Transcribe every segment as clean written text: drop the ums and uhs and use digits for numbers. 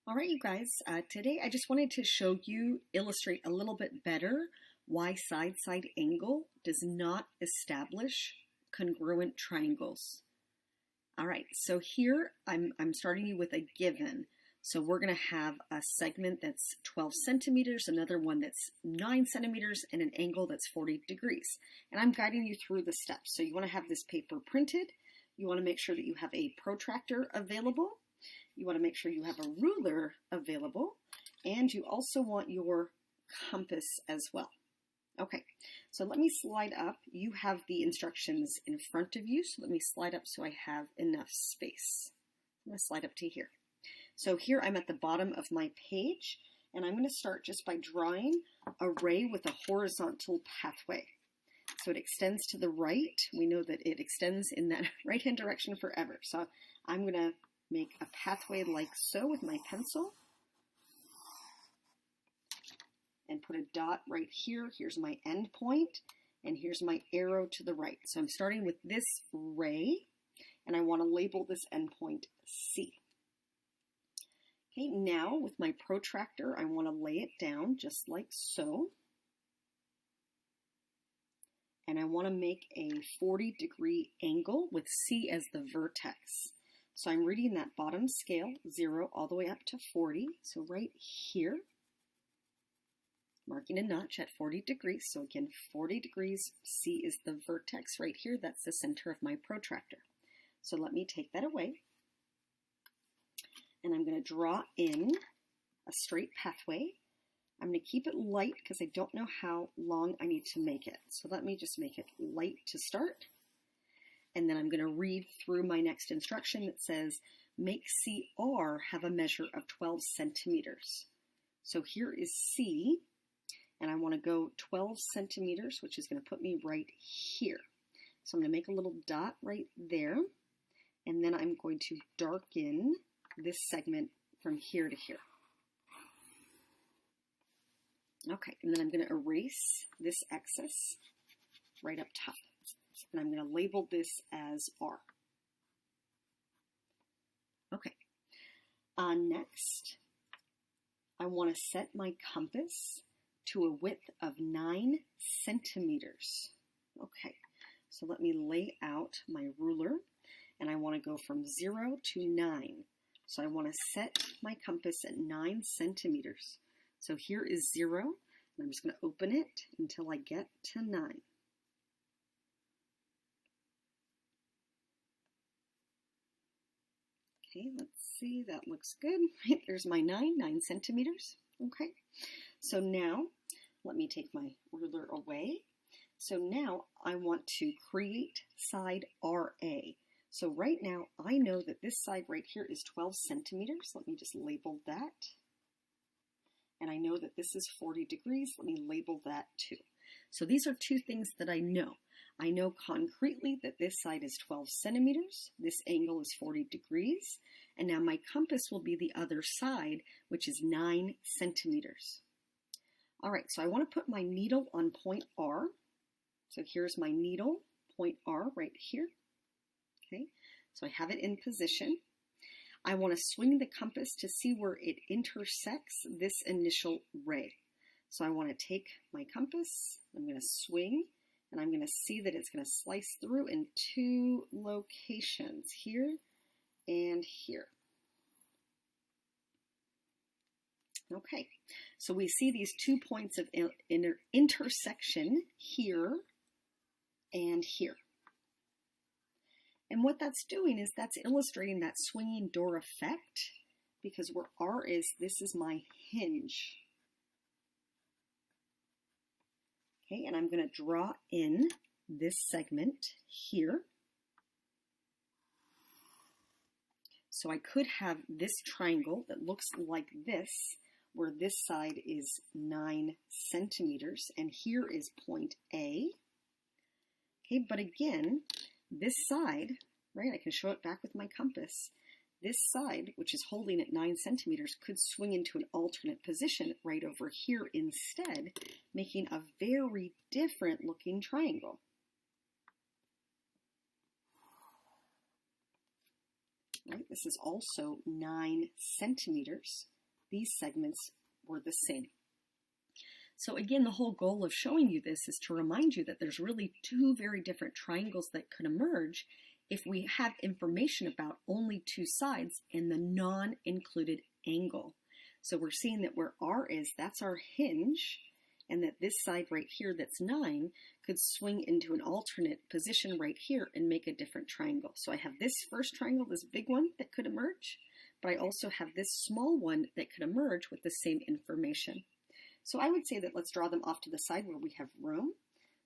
All right, you guys, today I just wanted to illustrate a little bit better why side-side angle does not establish congruent triangles. All right, so here I'm starting you with a given. So we're going to have a segment that's 12 centimeters, another one that's 9 centimeters, and an angle that's 40 degrees. And I'm guiding you through the steps. So you want to have this paper printed. You want to make sure that you have a protractor available. You want to make sure you have a ruler available, and you also want your compass as well. Okay, so let me slide up. You have the instructions in front of you, so let me slide up so I have enough space. I'm going to slide up to here. So here I'm at the bottom of my page, and I'm going to start just by drawing a ray with a horizontal pathway. So it extends to the right. We know that it extends in that right-hand direction forever. So I'm going to make a pathway like so with my pencil and put a dot right here. Here's my end point, and here's my arrow to the right. So I'm starting with this ray, and I want to label this endpoint C. Okay, now with my protractor, I want to lay it down just like so. And I want to make a 40-degree angle with C as the vertex. So I'm reading that bottom scale, 0 all the way up to 40. So right here, marking a notch at 40 degrees. So again, 40 degrees, C is the vertex right here. That's the center of my protractor. So let me take that away. And I'm going to draw in a straight pathway. I'm going to keep it light because I don't know how long I need to make it. So let me just make it light to start. And then I'm going to read through my next instruction that says, make CR have a measure of 12 centimeters. So here is C, and I want to go 12 centimeters, which is going to put me right here. So I'm going to make a little dot right there, and then I'm going to darken this segment from here to here. Okay, and then I'm going to erase this excess right up top. And I'm going to label this as R. Okay. Next, I want to set my compass to a width of 9 centimeters. Okay, so let me lay out my ruler, and I want to go from 0 to 9. So I want to set my compass at 9 centimeters. So here is 0, and I'm just going to open it until I get to 9. Okay, let's see, that looks good. Right, there's my 9 centimeters. Okay, so now let me take my ruler away. So now I want to create side RA. So right now I know that this side right here is 12 centimeters. Let me just label that. And I know that this is 40 degrees. Let me label that too. So these are two things that I know. I know concretely that this side is 12 centimeters, this angle is 40 degrees, and now my compass will be the other side, which is 9 centimeters. All right, so I want to put my needle on point R. So here's my needle, point R right here. Okay, so I have it in position. I want to swing the compass to see where it intersects this initial ray. So I want to take my compass, I'm going to swing, and I'm going to see that it's going to slice through in 2 locations, here and here. Okay, so we see these 2 points of intersection here and here. And what that's doing is that's illustrating that swinging door effect, because where R is, this is my hinge. Okay, and I'm going to draw in this segment here. So I could have this triangle that looks like this, where this side is 9 centimeters, and here is point A. Okay, but again, this side, right, I can show it back with my compass. This side, which is holding at 9 centimeters, could swing into an alternate position right over here instead, making a very different looking triangle. Right, this is also 9 centimeters. these segments were the same. So again, the whole goal of showing you this is to remind you that there's really two very different triangles that could emerge if we have information about only two sides and the non-included angle. So we're seeing that where R is, that's our hinge, and that this side right here that's 9 could swing into an alternate position right here and make a different triangle. So I have this first triangle, this big one that could emerge, but I also have this small one that could emerge with the same information. So I would say that let's draw them off to the side where we have room.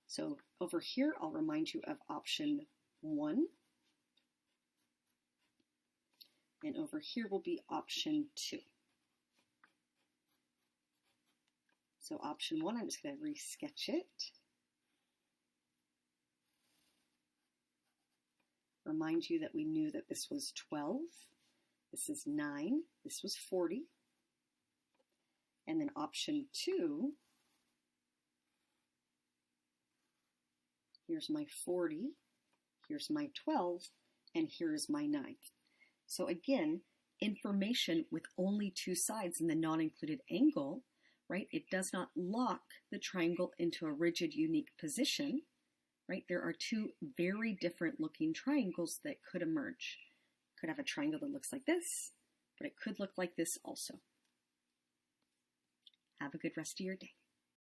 So over here, I'll remind you of option 1. And over here will be option 2. So option 1, I'm just going to re-sketch it. Remind you that we knew that this was 12, this is 9, this was 40. And then option 2, here's my 40, here's my 12, and here's my 9. So again, information with only two sides in the non-included angle, right? It does not lock the triangle into a rigid, unique position, right? There are two very different looking triangles that could emerge. Could have a triangle that looks like this, but it could look like this also. Have a good rest of your day.